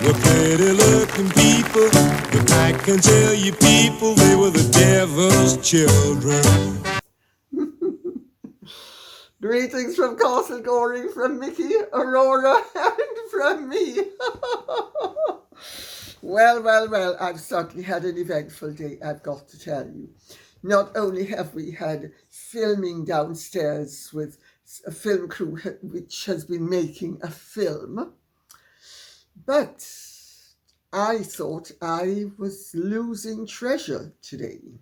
were pretty looking people, but I can tell you people, they were the devil's children. Greetings from Castle Goring, from Mickey, Aurora, and from me. Well, I've certainly had an eventful day, I've got to tell you. Not only have we had filming downstairs with a film crew which has been making a film, but I thought I was losing Treasure today.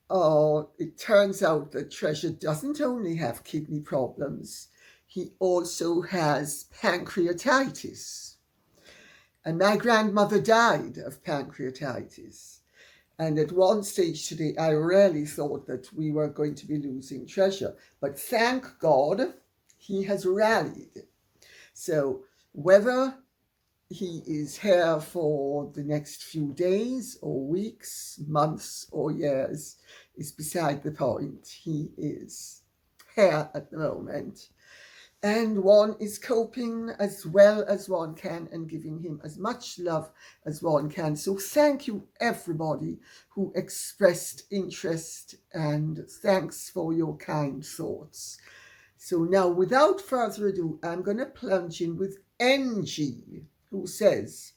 Oh, it turns out that Treasure doesn't only have kidney problems, he also has pancreatitis. And my grandmother died of pancreatitis. And at one stage today, I really thought that we were going to be losing Treasure. But thank God, he has rallied. So whether he is here for the next few days or weeks, months or years is beside the point. He is here at the moment. And one is coping as well as one can and giving him as much love as one can. So thank you, everybody who expressed interest, and thanks for your kind thoughts. So now, without further ado, I'm going to plunge in with NG, who says,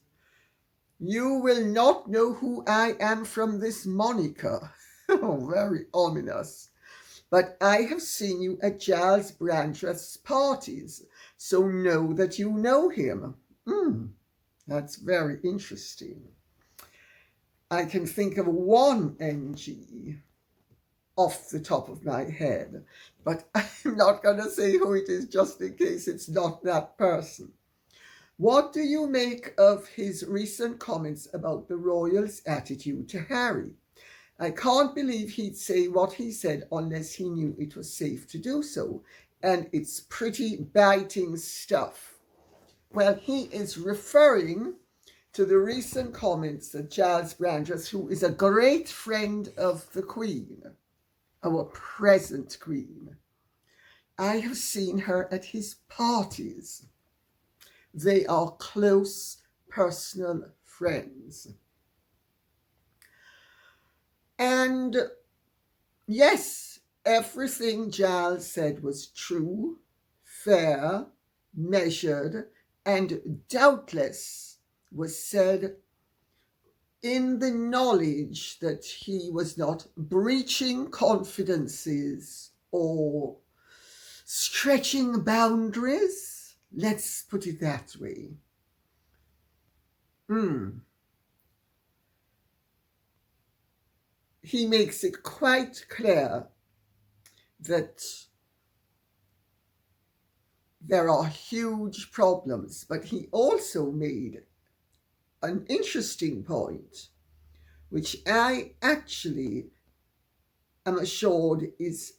"You will not know who I am from this moniker." Oh, very ominous. "But I have seen you at Gyles Brandreth's parties, so know that you know him." That's very interesting. I can think of one NG off the top of my head, but I'm not going to say who it is just in case it's not that person. What do you make of his recent comments about the royals' attitude to Harry? I can't believe he'd say what he said unless he knew it was safe to do so, and it's pretty biting stuff. Well, he is referring to the recent comments that Gyles Brandreth, who is a great friend of the Queen, our present Queen, I have seen her at his parties. They are close personal friends. And yes, everything Gyles said was true, fair, measured, and doubtless was said in the knowledge that he was not breaching confidences or stretching boundaries. Let's put it that way. He makes it quite clear that there are huge problems, but he also made an interesting point, which I actually am assured is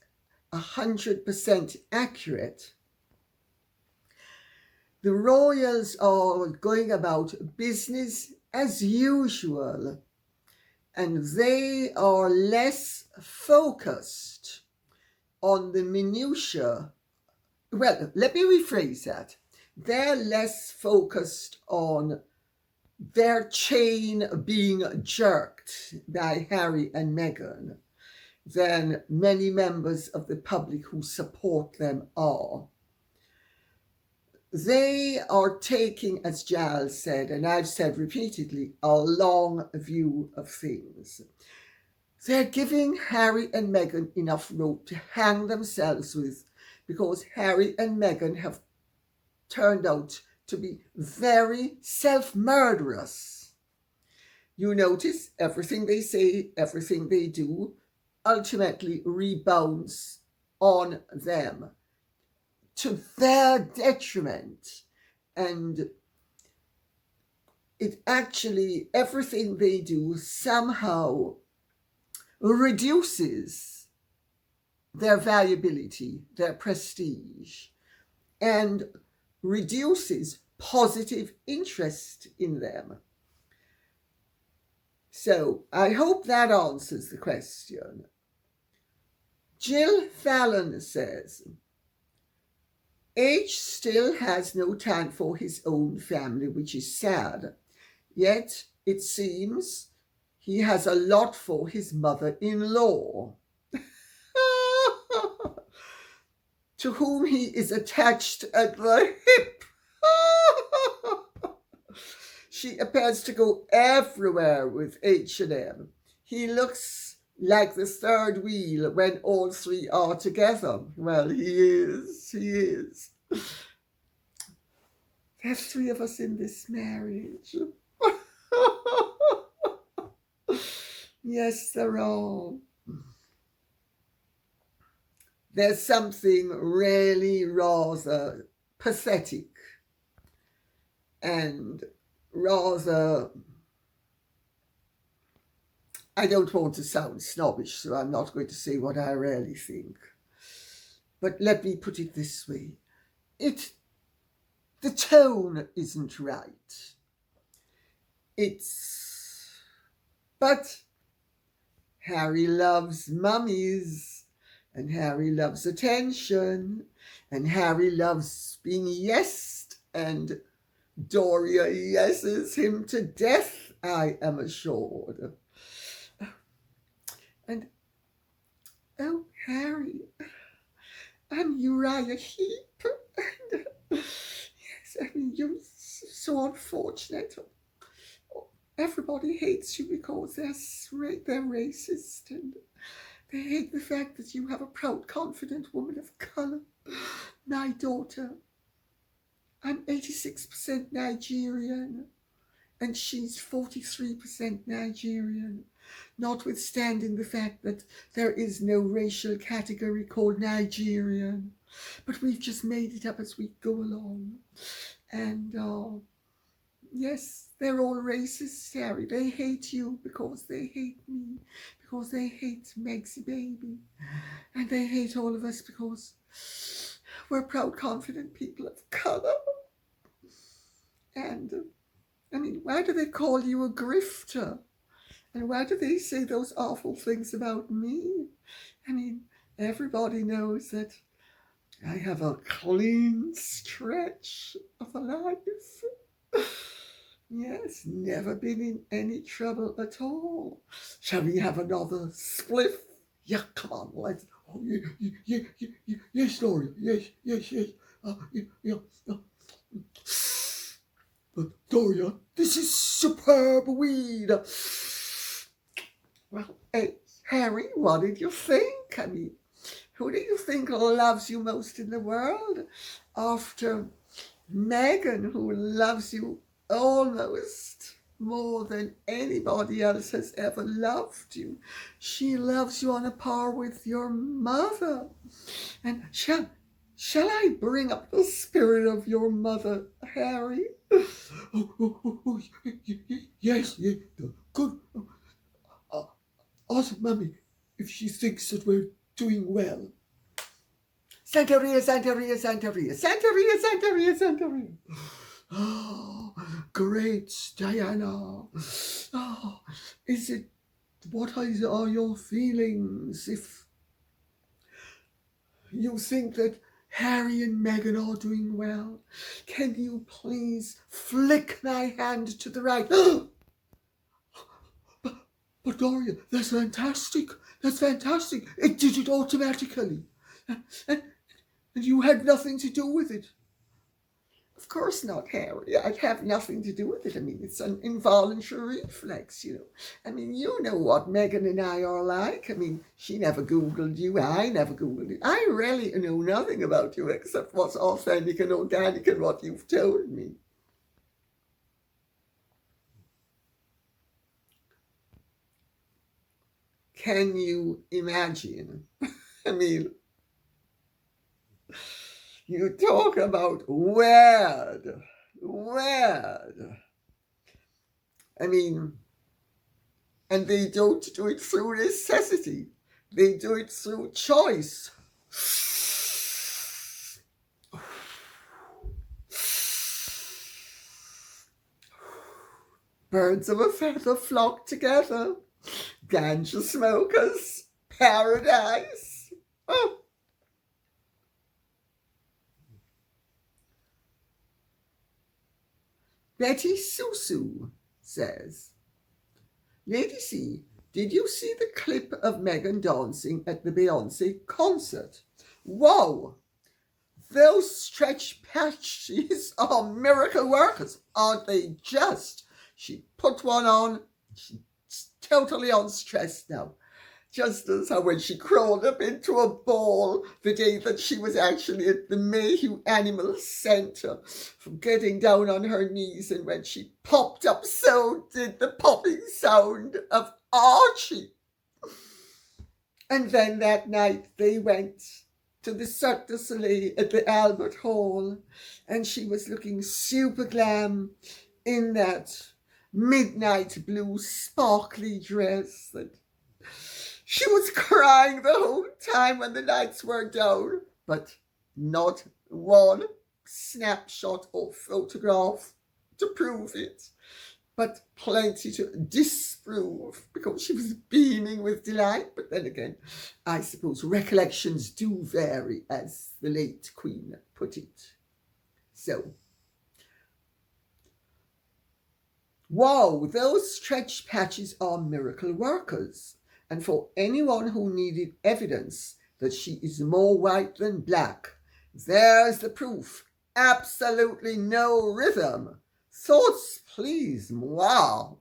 100% accurate. The royals are going about business as usual, and they are less focused on the minutiae. Well, let me rephrase that. They're less focused on their chain being jerked by Harry and Meghan than many members of the public who support them are. They are taking, as Gyles said, and I've said repeatedly, a long view of things. They're giving Harry and Meghan enough rope to hang themselves with, because Harry and Meghan have turned out to be very self-murderous. You notice everything they say, everything they do, ultimately rebounds on them, to their detriment. And it actually, everything they do somehow reduces their valuability, their prestige, and reduces positive interest in them. So I hope that answers the question. Jill Fallon says, H still has no time for his own family, which is sad. Yet, it seems he has a lot for his mother-in-law, to whom he is attached at the hip. She appears to go everywhere with H&M. He looks like the third wheel when all three are together. Well, he is. There's three of us in this marriage. Yes, there are. There's something really rather pathetic and rather, I don't want to sound snobbish, so I'm not going to say what I really think. But let me put it this way. The tone isn't right. But Harry loves mummies, and Harry loves attention, and Harry loves being yesed, and Doria yeses him to death, I am assured. And, oh, Harry, I'm Uriah Heep. And, yes, I mean, you're so unfortunate. Everybody hates you because they're racist, and they hate the fact that you have a proud, confident woman of colour. My daughter, I'm 86% Nigerian, and she's 43% Nigerian, notwithstanding the fact that there is no racial category called Nigerian. But we've just made it up as we go along. And, yes, they're all racist, Harry. They hate you because they hate me, because they hate Meg's baby. And they hate all of us because we're proud, confident people of colour. And, I mean, why do they call you a grifter? And why do they say those awful things about me? I mean, everybody knows that I have a clean stretch of a life. Yes, never been in any trouble at all. Shall we have another spliff? Yeah, come on, let's. Oh, yes, Doria. Yes. But Doria, this is superb weed. Well, hey, Harry, what did you think? I mean, who do you think loves you most in the world? After Meghan, who loves you almost more than anybody else has ever loved you. She loves you on a par with your mother. And shall I bring up the spirit of your mother, Harry? Yes, good. Ask Mummy if she thinks that we're doing well. Santeria. Oh, great, Diana. Oh, what are your feelings if you think that Harry and Meghan are doing well? Can you please flick my hand to the right? But Doria, that's fantastic. It did it automatically. And you had nothing to do with it. Of course not, Harry. I'd have nothing to do with it. I mean, it's an involuntary reflex, you know. I mean, you know what Meghan and I are like. I mean, she never Googled you. I never Googled you. I really know nothing about you except what's authentic and organic and what you've told me. Can you imagine? I mean, you talk about weird. I mean, and they don't do it through necessity. They do it through choice. Birds of a feather flock together. Ganja smokers, paradise. Oh. Betty Susu says, Lady C, did you see the clip of Meghan dancing at the Beyoncé concert? Whoa! Those stretch patches are miracle workers, aren't they just? She put one on, she's totally unstressed now. Just as how when she crawled up into a ball the day that she was actually at the Mayhew Animal Centre, from getting down on her knees, and when she popped up, so did the popping sound of Archie. And then that night they went to the Cirque du Soleil at the Albert Hall, and she was looking super glam in that midnight blue sparkly dress, and she was crying the whole time when the lights were down, but not one snapshot or photograph to prove it, but plenty to disprove, because she was beaming with delight. But then again, I suppose recollections do vary, as the late Queen put it. So, wow, those stretch patches are miracle workers. And for anyone who needed evidence that she is more white than black, there's the proof. Absolutely no rhythm. Thoughts, please. Wow.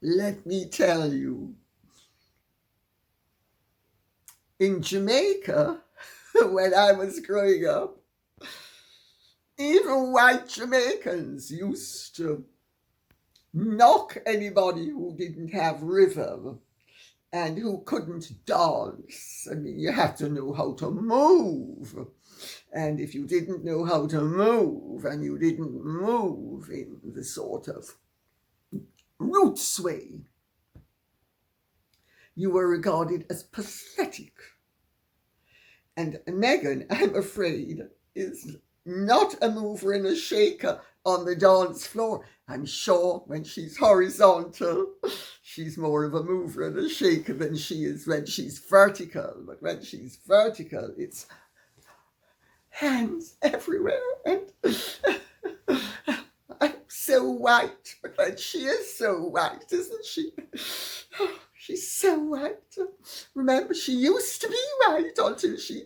Let me tell you, in Jamaica, when I was growing up, even white Jamaicans used to knock anybody who didn't have rhythm and who couldn't dance. I mean, you have to know how to move. And if you didn't know how to move, and you didn't move in the sort of roots way, you were regarded as pathetic. And Meghan, I'm afraid, is not a mover and a shaker on the dance floor. I'm sure when she's horizontal, she's more of a mover and a shaker than she is when she's vertical. But when she's vertical, it's hands everywhere. And I'm so white, but then she is so white, isn't she? Oh, she's so white. Remember, she used to be white until she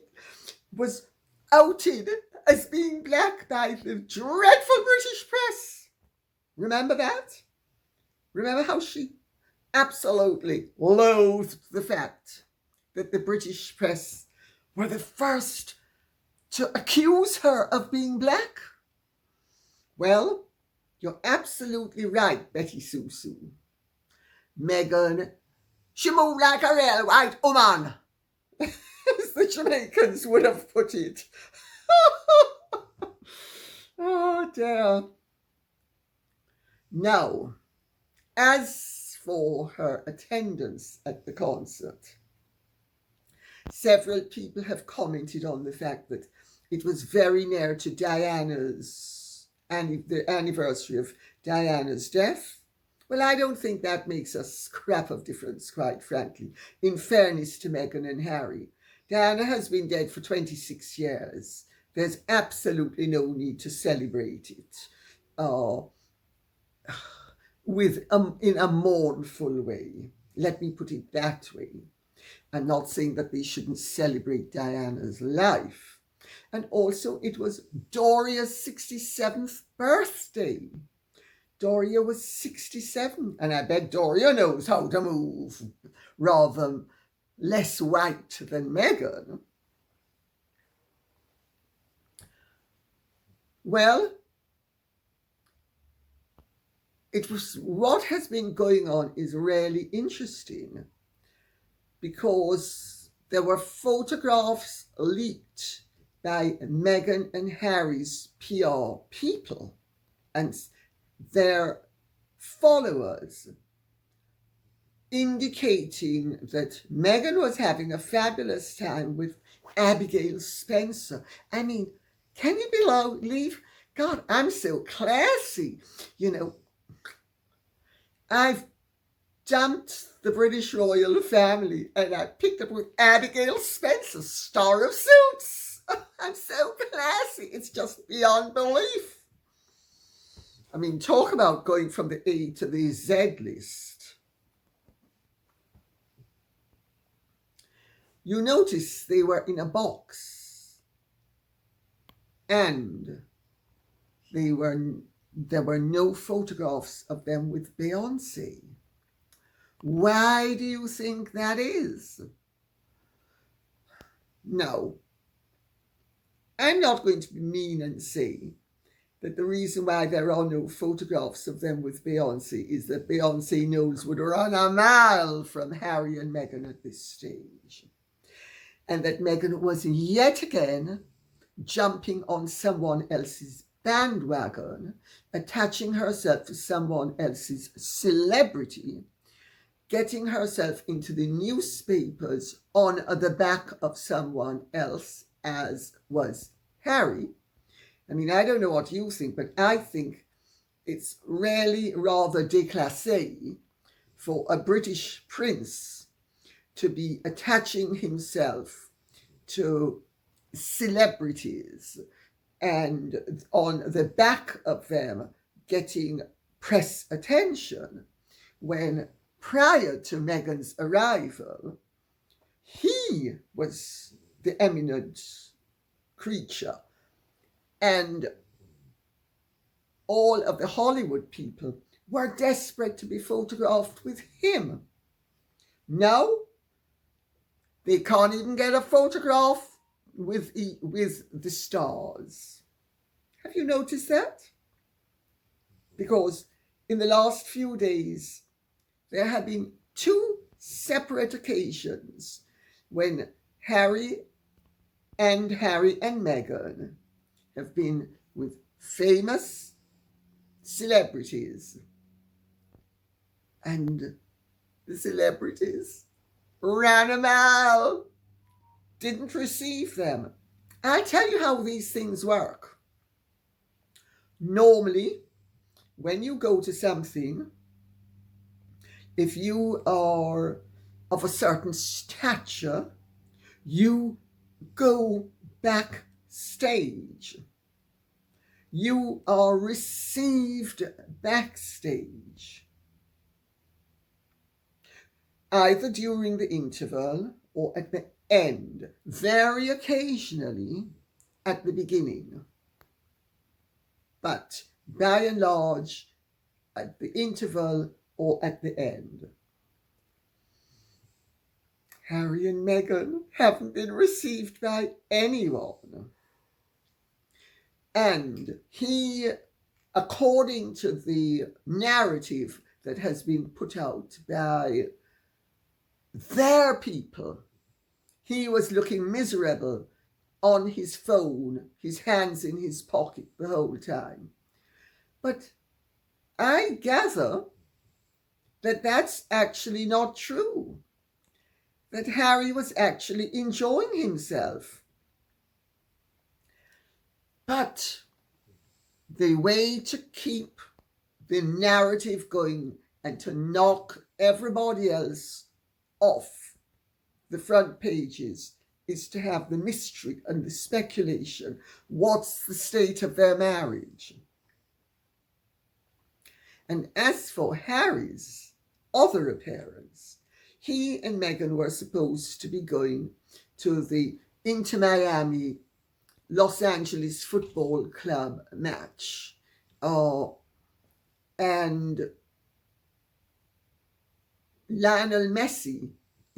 was outed as being black by the dreadful British press. Remember that? Remember how she absolutely loathed the fact that the British press were the first to accuse her of being black? Well, you're absolutely right, Betty Susu. Meghan, she moved like a real white woman, as the Jamaicans would have put it. Oh dear. Now, as for her attendance at the concert, several people have commented on the fact that it was very near to Diana's, the anniversary of Diana's death. Well, I don't think that makes a scrap of difference, quite frankly, in fairness to Meghan and Harry. Diana has been dead for 26 years. There's absolutely no need to celebrate it in a mournful way. Let me put it that way. I'm not saying that they shouldn't celebrate Diana's life. And also, it was Doria's 67th birthday. Doria was 67, and I bet Doria knows how to move, rather less white than Meghan. Well, what has been going on is really interesting, because there were photographs leaked by Meghan and Harry's PR people and their followers, indicating that Meghan was having a fabulous time with Abigail Spencer. I mean, can you believe? God, I'm so classy. You know, I've dumped the British royal family and I picked up with Abigail Spencer, star of Suits. I'm so Beyonce. It's just beyond belief. I mean, talk about going from the A to the Z list. You notice they were in a box, and there were no photographs of them with Beyoncé. Why do you think that is? No, I'm not going to be mean and say that the reason why there are no photographs of them with Beyoncé is that Beyoncé knows would run a mile from Harry and Meghan at this stage. And that Meghan was yet again jumping on someone else's bandwagon, attaching herself to someone else's celebrity, getting herself into the newspapers on the back of someone else, as was Harry. I mean, I don't know what you think, but I think it's really rather déclassé for a British prince to be attaching himself to celebrities and on the back of them getting press attention when prior to Meghan's arrival, he was the eminent creature. And all of the Hollywood people were desperate to be photographed with him. Now, they can't even get a photograph with the stars. Have you noticed that? Because in the last few days, there have been 2 separate occasions when Harry and Meghan have been with famous celebrities. And the celebrities ran a mile, didn't receive them. I'll tell you how these things work. Normally, when you go to something, if you are of a certain stature, you go backstage. You are received backstage, either during the interval or at the end, very occasionally at the beginning. But by and large, at the interval or at the end. Harry and Meghan haven't been received by anyone. And he, according to the narrative that has been put out by their people, he was looking miserable on his phone, his hands in his pocket the whole time. But I gather that that's actually not true. That Harry was actually enjoying himself. But the way to keep the narrative going and to knock everybody else off the front pages is to have the mystery and the speculation. What's the state of their marriage? And as for Harry's other appearance, he and Meghan were supposed to be going to the Inter Miami Los Angeles Football Club match. And Lionel Messi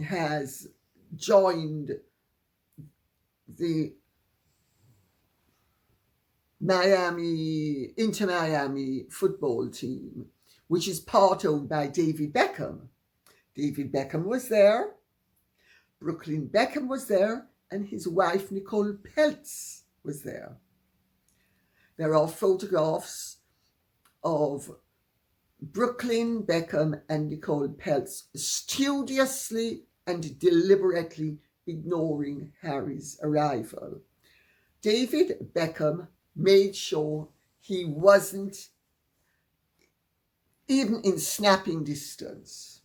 has joined the Inter Miami football team, which is part owned by David Beckham. David Beckham was there, Brooklyn Beckham was there, and his wife Nicole Peltz was there. There are photographs of Brooklyn Beckham and Nicole Peltz studiously and deliberately ignoring Harry's arrival. David Beckham made sure he wasn't even in snapping distance.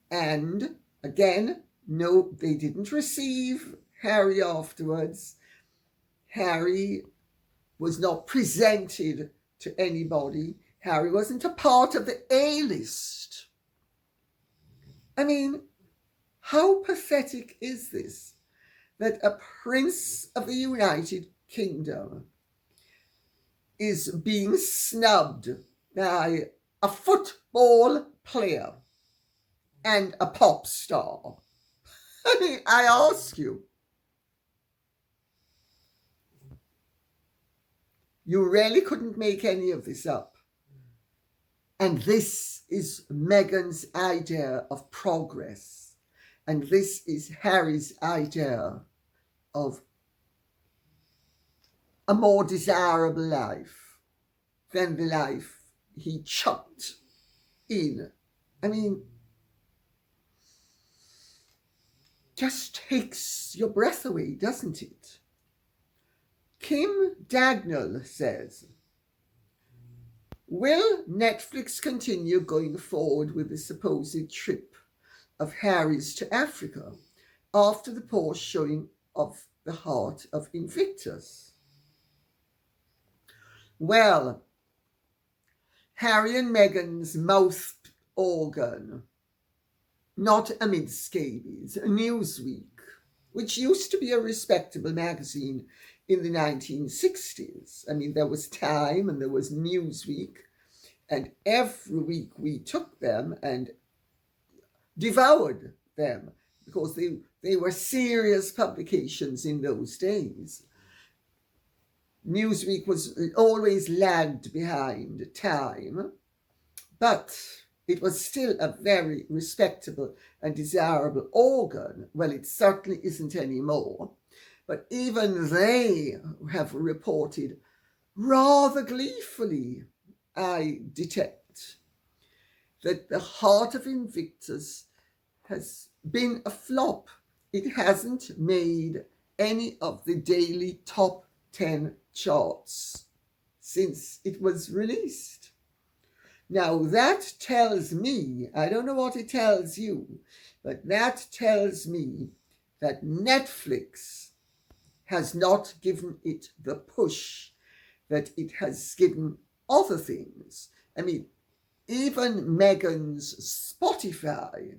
And again, no, they didn't receive Harry afterwards. Harry was not presented to anybody. Harry wasn't a part of the A-list. I mean, how pathetic is this? That a prince of the United Kingdom is being snubbed by a football player and a pop star. I mean, I ask you, you really couldn't make any of this up. And this is Meghan's idea of progress. And this is Harry's idea of a more desirable life than the life he chucked in. I mean, just takes your breath away, doesn't it? Kim Dagnall says, will Netflix continue going forward with the supposed trip of Harry's to Africa after the poor showing of the heart of Invictus? Well, Harry and Meghan's mouth organ, not amid scabies, Newsweek, which used to be a respectable magazine in the 1960s. I mean, there was Time and there was Newsweek, and every week we took them and devoured them because they were serious publications in those days. Newsweek was always lagged behind Time, but it was still a very respectable and desirable organ. Well, it certainly isn't anymore, but even they have reported rather gleefully, I detect, that the heart of Invictus has been a flop. It hasn't made any of the daily top 10 charts since it was released. Now that tells me, I don't know what it tells you, but that tells me that Netflix has not given it the push that it has given other things. I mean, even Meghan's Spotify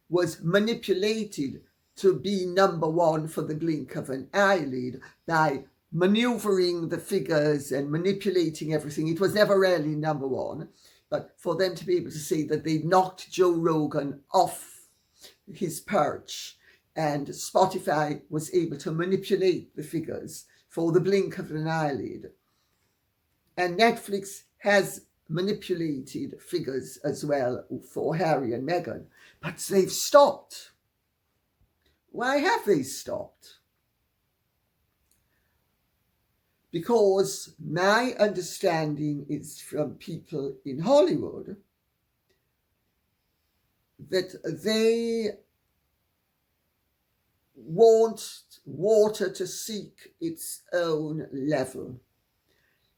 was manipulated to be number one for the blink of an eyelid by maneuvering the figures and manipulating everything. It was never really number one, but for them to be able to say that they knocked Joe Rogan off his perch and Spotify was able to manipulate the figures for the blink of an eyelid. And Netflix has manipulated figures as well for Harry and Meghan, but they've stopped. Why have they stopped? Because my understanding is from people in Hollywood that they want water to seek its own level,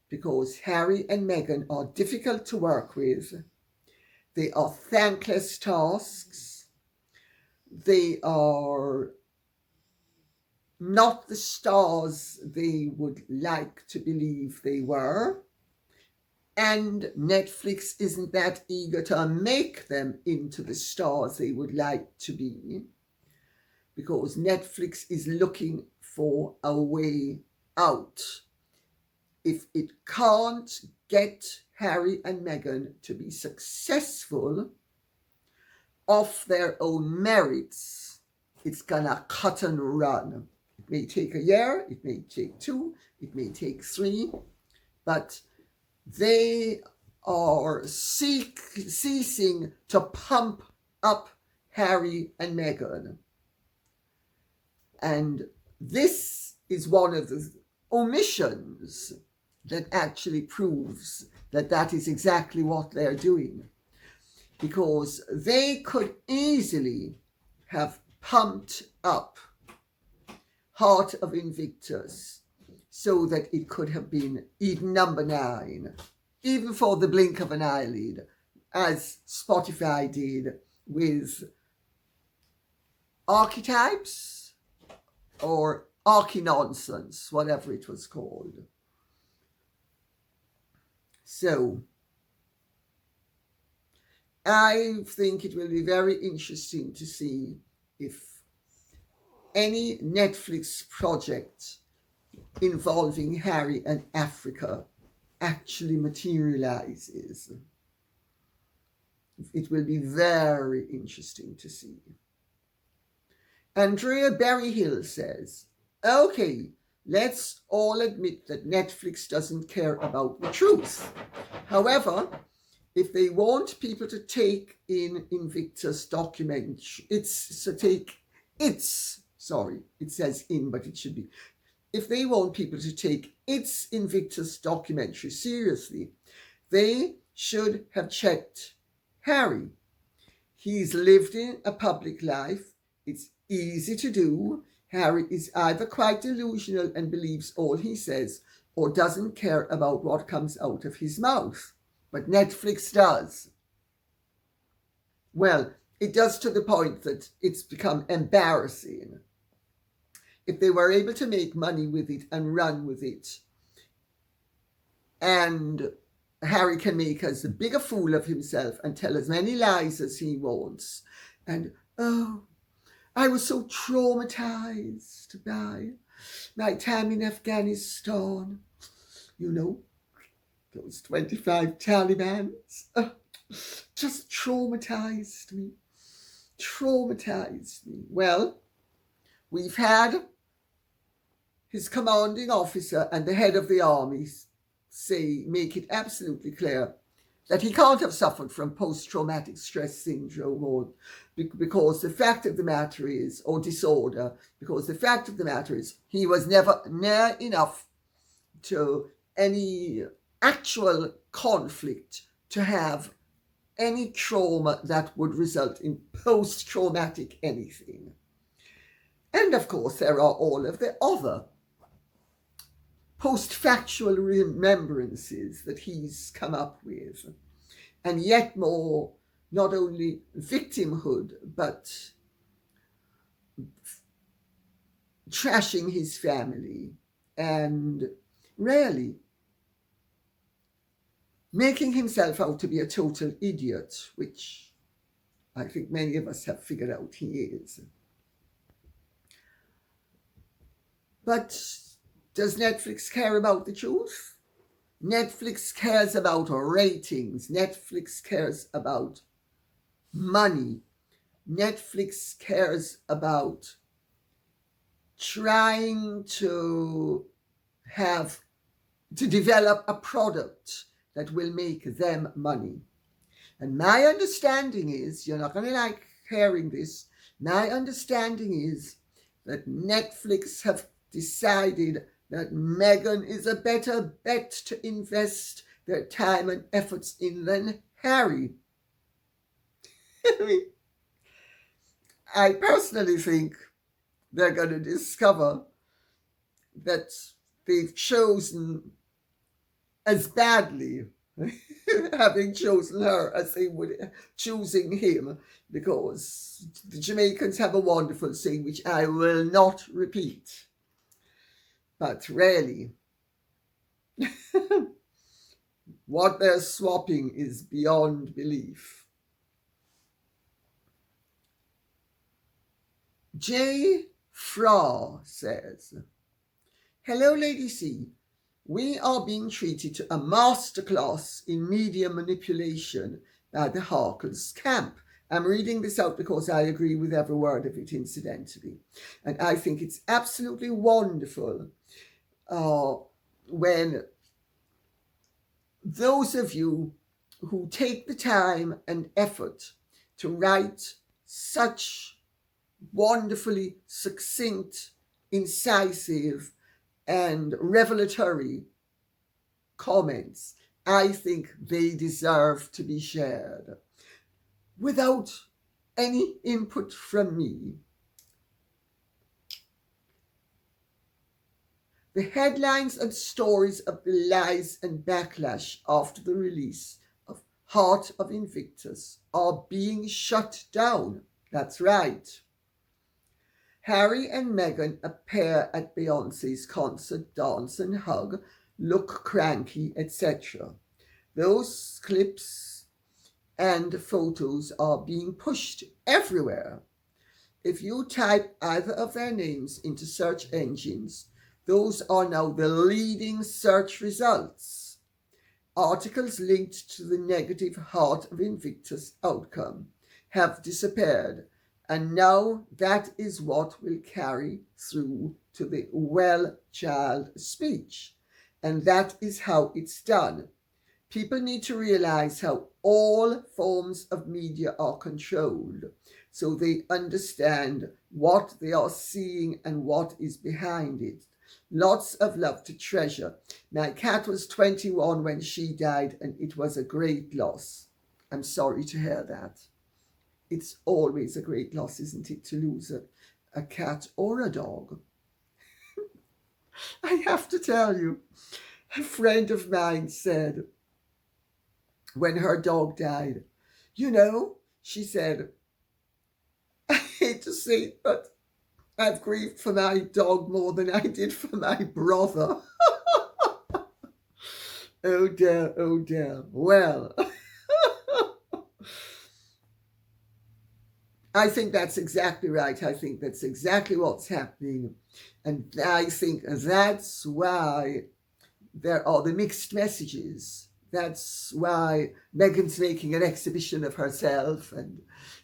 because Harry and Meghan are difficult to work with. They are thankless tasks. They are not the stars they would like to believe they were. And Netflix isn't that eager to make them into the stars they would like to be, because Netflix is looking for a way out. If it can't get Harry and Meghan to be successful off their own merits, it's gonna cut and run. It may take a year, it may take 2, it may take 3, but they are ceasing to pump up Harry and Meghan. And this is one of the omissions that actually proves that that is exactly what they're doing. Because they could easily have pumped up Heart of Invictus so that it could have been even number 9, even for the blink of an eyelid, as Spotify did with Archetypes or archy-nonsense, whatever it was called. So, I think it will be very interesting to see if any Netflix project involving Harry and Africa actually materializes. It will be very interesting to see. Andrea Berryhill says, okay, let's all admit that Netflix doesn't care about the truth. However, if they want people to take in Invictus documentary, it says in, but it should be. If they want people to take its Invictus documentary seriously, they should have checked Harry. He's lived in a public life. It's easy to do. Harry is either quite delusional and believes all he says, or doesn't care about what comes out of his mouth. But Netflix does. Well, it does to the point that it's become embarrassing. If they were able to make money with it and run with it, and Harry can make as big a fool of himself and tell as many lies as he wants, and I was so traumatized by my time in Afghanistan, those 25 Talibans just traumatized me. Well, we've had his commanding officer and the head of the army make it absolutely clear that he can't have suffered from post-traumatic stress syndrome or disorder, because the fact of the matter is he was never near enough to any actual conflict to have any trauma that would result in post-traumatic anything. And of course, there are all of the other post-factual remembrances that he's come up with, and yet more, not only victimhood, but trashing his family and really making himself out to be a total idiot, which I think many of us have figured out he is. But does Netflix care about the truth? Netflix cares about ratings. Netflix cares about money. Netflix cares about trying to develop a product that will make them money. And my understanding is, you're not going to like hearing this, my understanding is that Netflix have decided that Meghan is a better bet to invest their time and efforts in than Harry. I personally think they're going to discover that they've chosen as badly having chosen her as they would choosing him, because the Jamaicans have a wonderful saying which I will not repeat. But really, what they're swapping is beyond belief. J. Fra says, hello, Lady C. We are being treated to a masterclass in media manipulation by the Harkles camp. I'm reading this out because I agree with every word of it, incidentally. And I think it's absolutely wonderful when those of you who take the time and effort to write such wonderfully succinct, incisive, and revelatory comments, I think they deserve to be shared without any input from me. The headlines and stories of the lies and backlash after the release of Heart of Invictus are being shut down. That's right. Harry and Meghan appear at Beyoncé's concert, dance and hug, look cranky, etc. Those clips and photos are being pushed everywhere. If you type either of their names into search engines, those are now the leading search results. Articles linked to the negative Heart of Invictus outcome have disappeared, and now that is what will carry through to the well child speech. And that is how it's done. People need to realize how all forms of media are controlled, so they understand what they are seeing and what is behind it. Lots of love to Treasure. My cat was 21 when she died, and it was a great loss. I'm sorry to hear that. It's always a great loss, isn't it, to lose a cat or a dog? I have to tell you, a friend of mine said when her dog died, she said, I hate to say it, but I've grieved for my dog more than I did for my brother. Oh dear, oh dear. Well, I think that's exactly right. I think that's exactly what's happening. And I think that's why there are the mixed messages. That's why Meghan's making an exhibition of herself and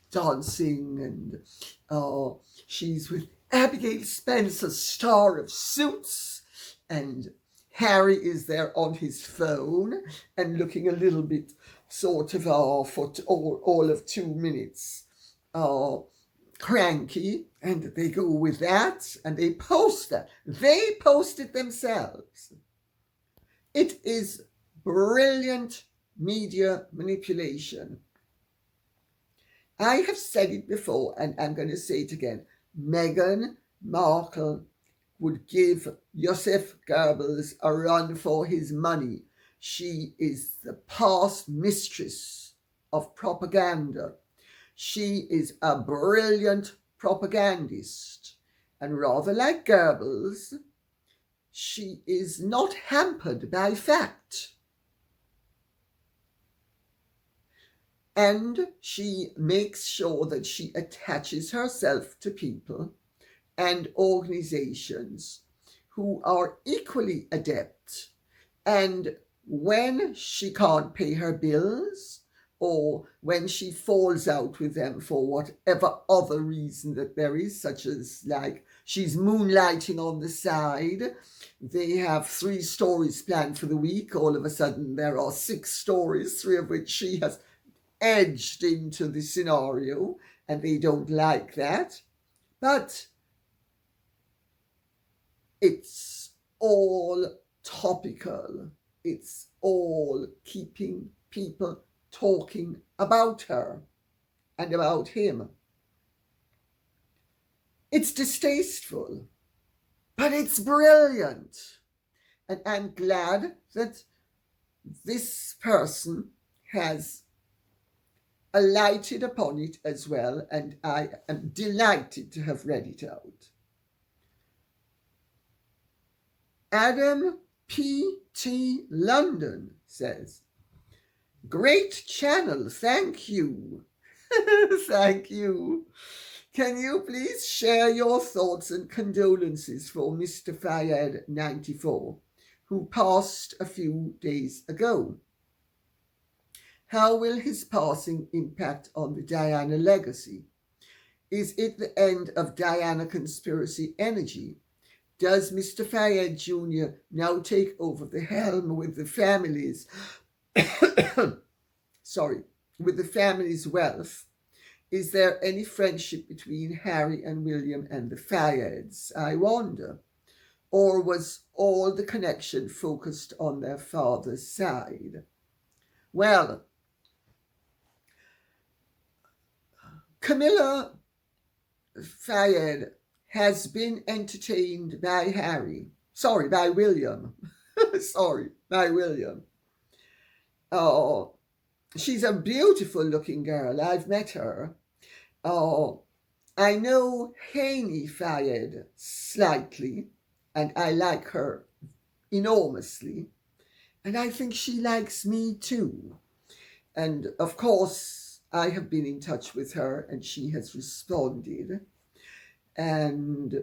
dancing, and she's with Abigail Spencer, star of Suits, and Harry is there on his phone and looking a little bit sort of for all of 2 minutes cranky, and they go with that and they post that. They post it themselves. It is brilliant media manipulation. I have said it before, and I'm going to say it again. Meghan Markle would give Joseph Goebbels a run for his money. She is the past mistress of propaganda. She is a brilliant propagandist. And rather like Goebbels, she is not hampered by fact. And she makes sure that she attaches herself to people and organizations who are equally adept. And when she can't pay her bills, or when she falls out with them for whatever other reason that there is, such as like she's moonlighting on the side, they have 3 stories planned for the week. All of a sudden there are 6 stories, 3 of which she has edged into the scenario, and they don't like that. But it's all topical. It's all keeping people talking about her and about him. It's distasteful, but it's brilliant. And I'm glad that this person has alighted upon it as well, and I am delighted to have read it out. Adam P.T. London says, great channel, thank you. Thank you. Can you please share your thoughts and condolences for Mr. Fayed, 94, who passed a few days ago? How will his passing impact on the Diana legacy? Is it the end of Diana conspiracy energy? Does Mr. Fayed Jr. now take over the helm with the family's with the family's wealth? Is there any friendship between Harry and William and the Fayeds, I wonder? Or was all the connection focused on their father's side? Well, Camilla Fayed has been entertained by William. By William. She's a beautiful looking girl. I've met her. I know Haney Fayed slightly, and I like her enormously, and I think she likes me too. And of course, I have been in touch with her, and she has responded. And,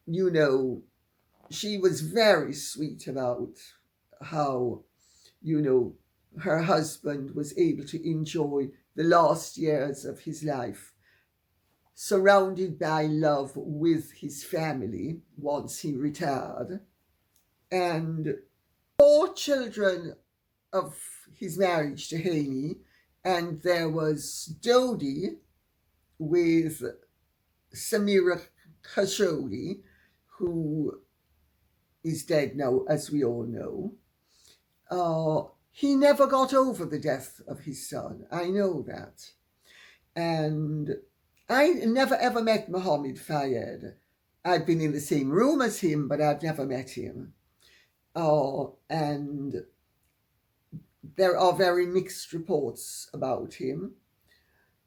you know, she was very sweet about how, you know, her husband was able to enjoy the last years of his life surrounded by love with his family once he retired. And 4 children of his marriage to Haney, and there was Dodi with Samira Khashoggi, who is dead now, as we all know. He never got over the death of his son. I know that. And I never ever met Mohamed Fayed. I've been in the same room as him, but I've never met him. And there are very mixed reports about him.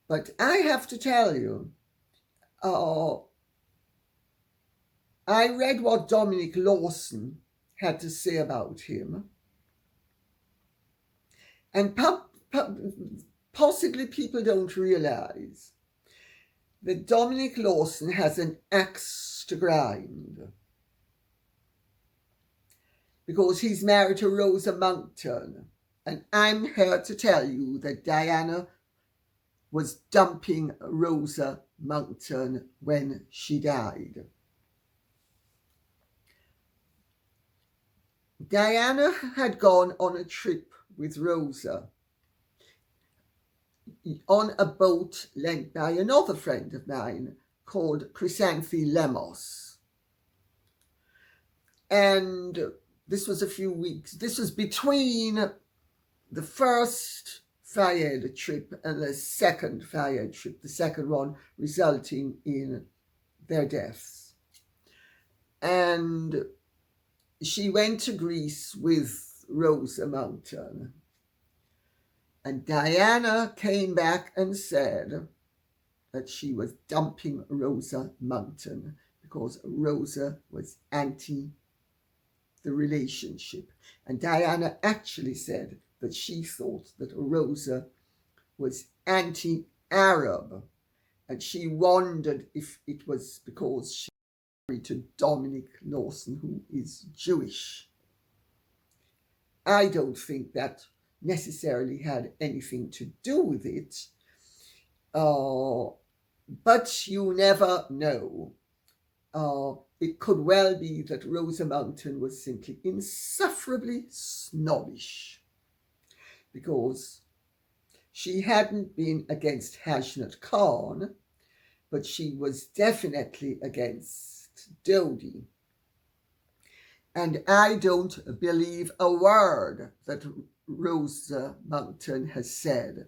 But I have to tell you, I read what Dominic Lawson had to say about him. And possibly people don't realize that Dominic Lawson has an axe to grind, because he's married to Rosa Monckton. And I'm here to tell you that Diana was dumping Rosa Monckton when she died. Diana had gone on a trip with Rosa on a boat lent by another friend of mine called Chrysanthi Lemos. And this was a few weeks. This was between the first Fayed trip and the second Fayed trip, the second one resulting in their deaths. And she went to Greece with Rosa Monckton. And Diana came back and said that she was dumping Rosa Monckton because Rosa was anti the relationship. And Diana actually said that she thought that Rosa was anti-Arab. And she wondered if it was because she was married to Dominic Lawson, who is Jewish. I don't think that necessarily had anything to do with it. But you never know. It could well be that Rosa Monckton was simply insufferably snobbish, because she hadn't been against Hashnat Khan, but she was definitely against Dodi. And I don't believe a word that Rosa Monckton has said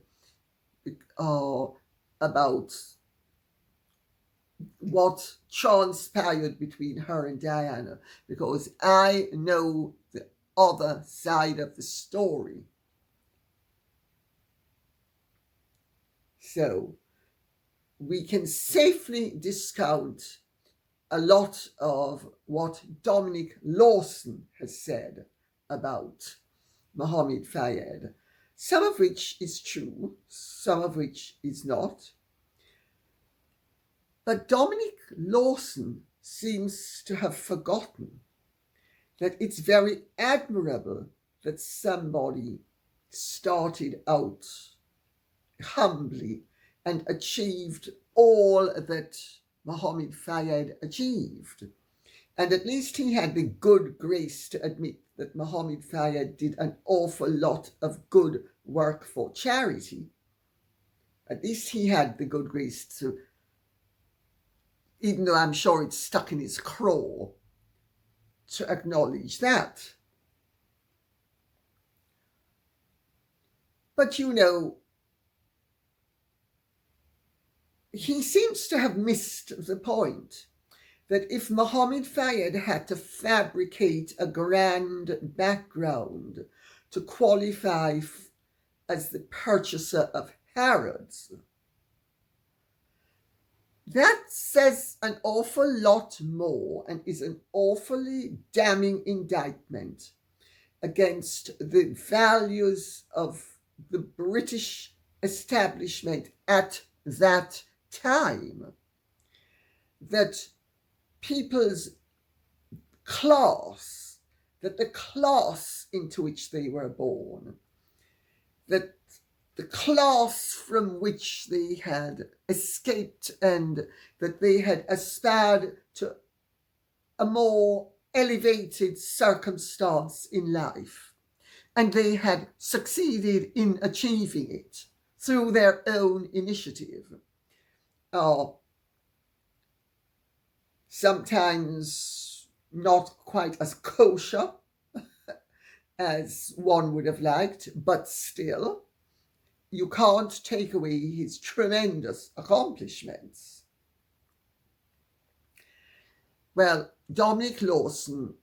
about what transpired between her and Diana, because I know the other side of the story. So we can safely discount a lot of what Dominic Lawson has said about Mohamed Fayed, some of which is true, some of which is not. But Dominic Lawson seems to have forgotten that it's very admirable that somebody started out humbly and achieved all that Mohamed Fayed achieved. And at least he had the good grace to admit that Mohamed Fayed did an awful lot of good work for charity. At least he had the good grace to, even though I'm sure it's stuck in his craw, to acknowledge that. But you know, he seems to have missed the point that if Mohamed Fayed had to fabricate a grand background to qualify as the purchaser of Harrods, That says an awful lot more and is an awfully damning indictment against the values of the British establishment at that time. That people's class, that the class into which they were born, that the class from which they had escaped and that they had aspired to a more elevated circumstance in life, and they had succeeded in achieving it through their own initiative, are sometimes not quite as kosher as one would have liked, but still, you can't take away his tremendous accomplishments. Well, Dominic Lawson,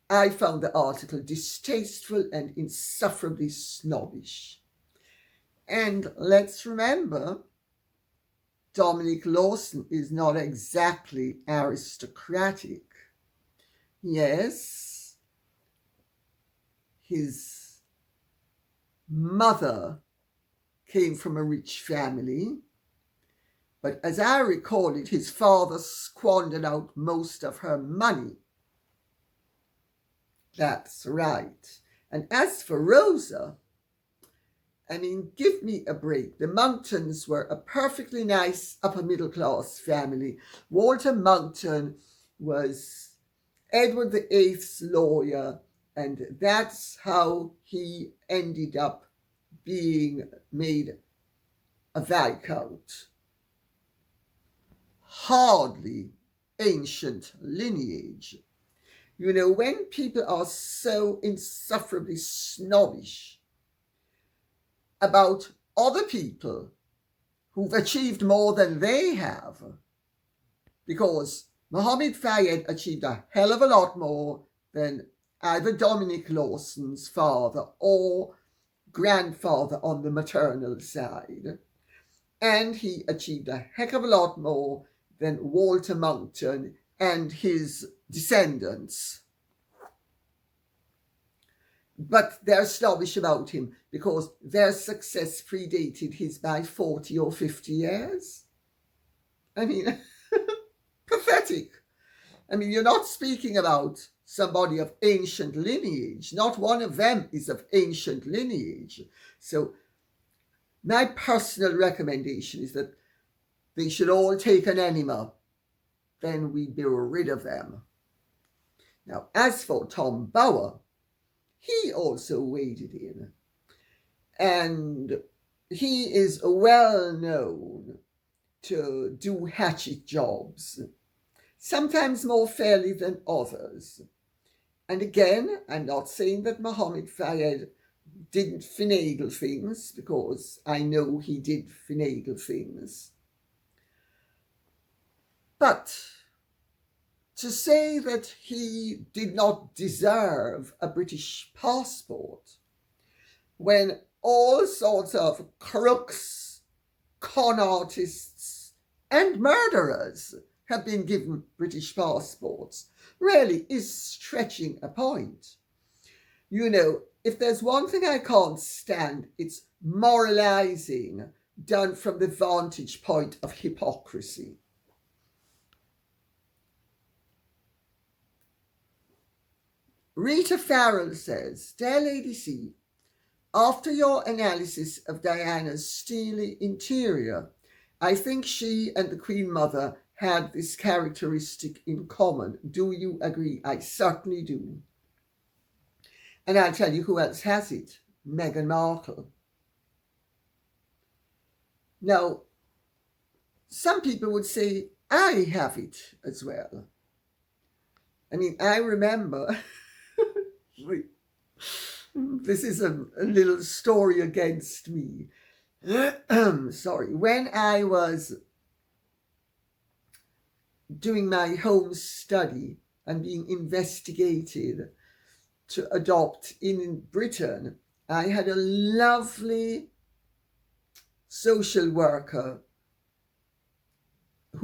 I found the article distasteful and insufferably snobbish. And let's remember, Dominic Lawson is not exactly aristocratic. Yes, his mother came from a rich family, but as I recall it, his father squandered out most of her money. That's right. And as for Rosa, I mean, give me a break. The Monktons were a perfectly nice upper middle class family. Walter Monckton was Edward VIII's lawyer, and that's how he ended up being made a Viscount. Hardly ancient lineage. You know, when people are so insufferably snobbish about other people who've achieved more than they have, because Mohamed Fayed achieved a hell of a lot more than either Dominic Lawson's father or grandfather on the maternal side. And he achieved a heck of a lot more than Walter Monckton and his descendants. But they're snobbish about him because their success predated his by 40 or 50 years. I mean, pathetic. I mean, you're not speaking about somebody of ancient lineage. Not one of them is of ancient lineage. So my personal recommendation is that they should all take an enema. Then we'd be rid of them. Now, as for Tom Bower, he also waded in. And he is well known to do hatchet jobs, sometimes more fairly than others. And again, I'm not saying that Mohamed Fayed didn't finagle things, because I know he did finagle things. But to say that he did not deserve a British passport when all sorts of crooks, con artists, and murderers have been given British passports really is stretching a point. You know, if there's one thing I can't stand, it's moralizing done from the vantage point of hypocrisy. Rita Farrell says, Dear Lady C, after your analysis of Diana's steely interior, I think she and the Queen Mother had this characteristic in common. Do you agree? I certainly do. And I'll tell you who else has it. Meghan Markle. Now, some people would say, I have it as well. I mean, I remember... This is a little story against me. Sorry. When I was doing my home study and being investigated to adopt in Britain, I had a lovely social worker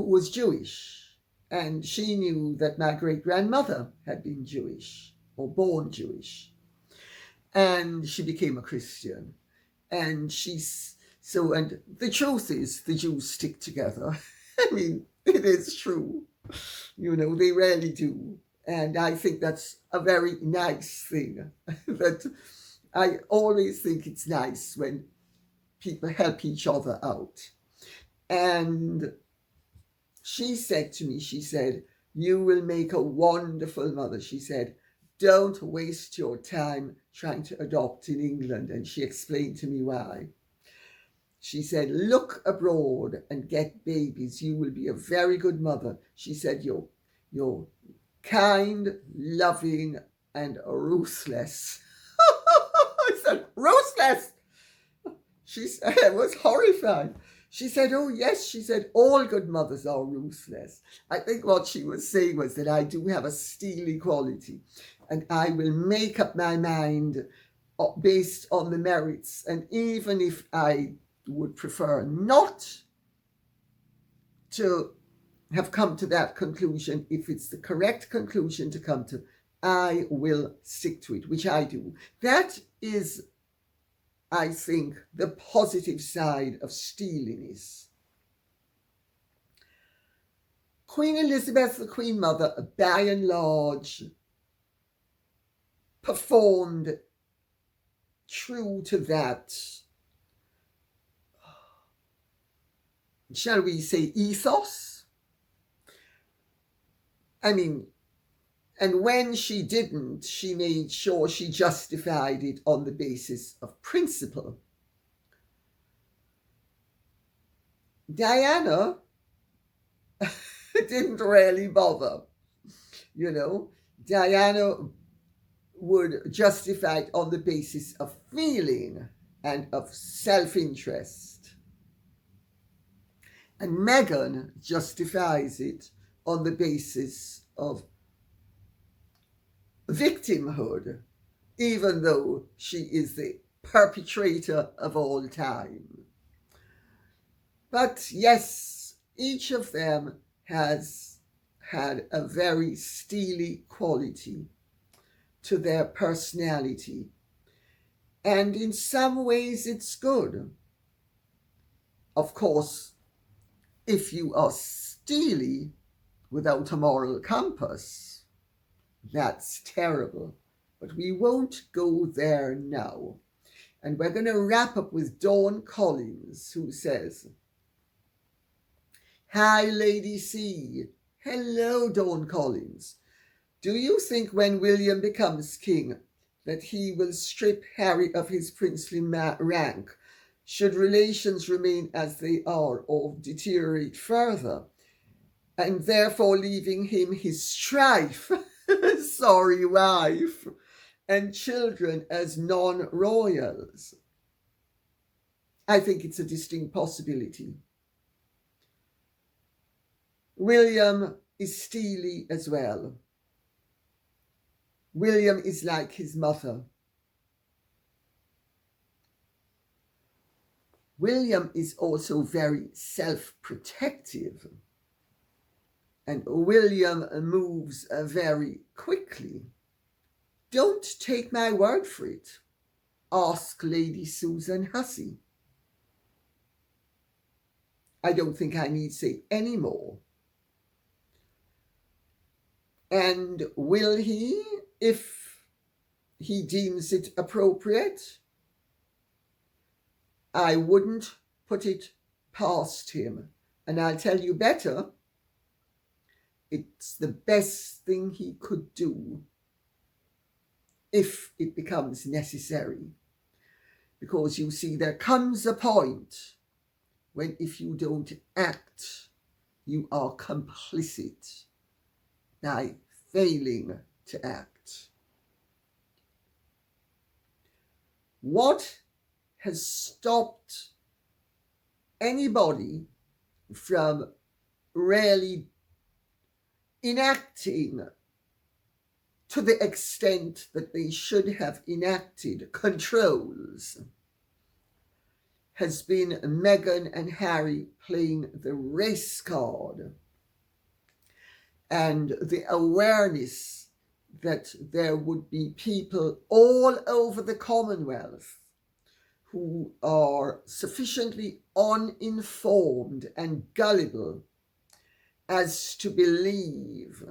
who was Jewish, and she knew that my great-grandmother had been Jewish or born Jewish, and she became a Christian. And and the truth is, the Jews stick together. I mean, it is true. They really do. And I think that's a very nice thing. That I always think it's nice when people help each other out. And she said to me, she said, "You will make a wonderful mother." She said, "Don't waste your time trying to adopt in England." And she explained to me why. She said, "Look abroad and get babies. You will be a very good mother." She said, you're kind, loving, and ruthless." I said, "Ruthless?" She said, I was horrified. She said, "Oh yes," she said, "all good mothers are ruthless." I think what she was saying was that I do have a steely quality, and I will make up my mind based on the merits. And even if I would prefer not to have come to that conclusion, if it's the correct conclusion to come to, I will stick to it, which I do. That is, I think, the positive side of steeliness. Queen Elizabeth, the Queen Mother, by and large, performed true to that, shall we say, ethos? I mean, and when she didn't, she made sure she justified it on the basis of principle. Diana didn't really bother. Diana would justify it on the basis of feeling and of self-interest. And Meghan justifies it on the basis of victimhood, even though she is the perpetrator of all time. But yes, each of them has had a very steely quality to their personality. And in some ways it's good. Of course, if you are steely without a moral compass, that's terrible. But we won't go there now. And we're going to wrap up with Dawn Collins, who says, "Hi, Lady C." Hello, Dawn Collins. "Do you think when William becomes king that he will strip Harry of his princely rank? Should relations remain as they are or deteriorate further, and therefore leaving him his strife, sorry wife, and children as non-royals?" I think it's a distinct possibility. William is steely as well. William is like his mother. William is also very self-protective. And William moves very quickly. Don't take my word for it. Ask Lady Susan Hussey. I don't think I need say any more. And will he, if he deems it appropriate? I wouldn't put it past him. And I'll tell you better, it's the best thing he could do if it becomes necessary. Because you see, there comes a point when if you don't act, you are complicit by failing to act. What has stopped anybody from really enacting to the extent that they should have enacted controls? has been Meghan and Harry playing the race card, and the awareness that there would be people all over the Commonwealth who are sufficiently uninformed and gullible as to believe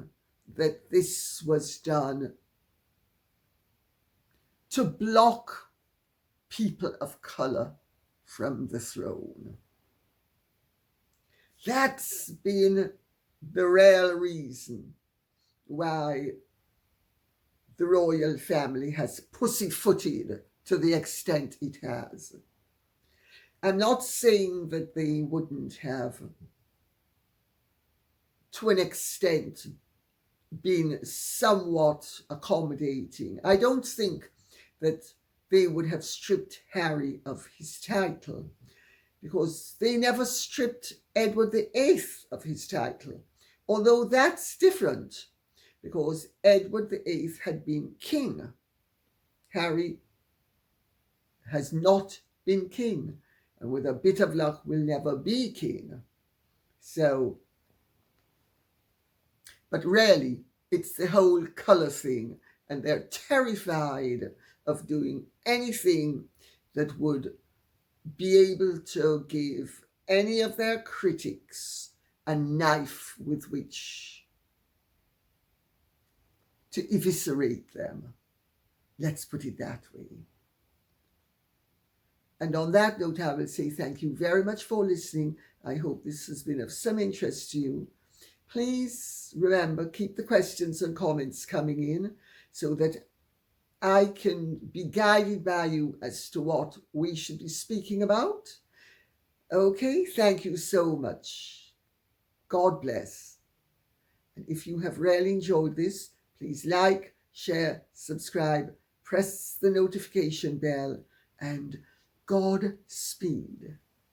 that this was done to block people of colour from the throne. That's been the real reason why the royal family has pussyfooted to the extent it has. I'm not saying that they wouldn't have, to an extent, been somewhat accommodating. I don't think that they would have stripped Harry of his title, because they never stripped Edward VIII of his title, although that's different, because Edward VIII had been king. Harry has not been king, and with a bit of luck will never be king. So, but really, it's the whole colour thing, and they're terrified of doing anything that would be able to give any of their critics a knife with which to eviscerate them. Let's put it that way. And on that note, I will say thank you very much for listening. I hope this has been of some interest to you. Please remember, keep the questions and comments coming in so that I can be guided by you as to what we should be speaking about. Okay, thank you so much. God bless. And if you have really enjoyed this, please like, share, subscribe, press the notification bell, and Godspeed.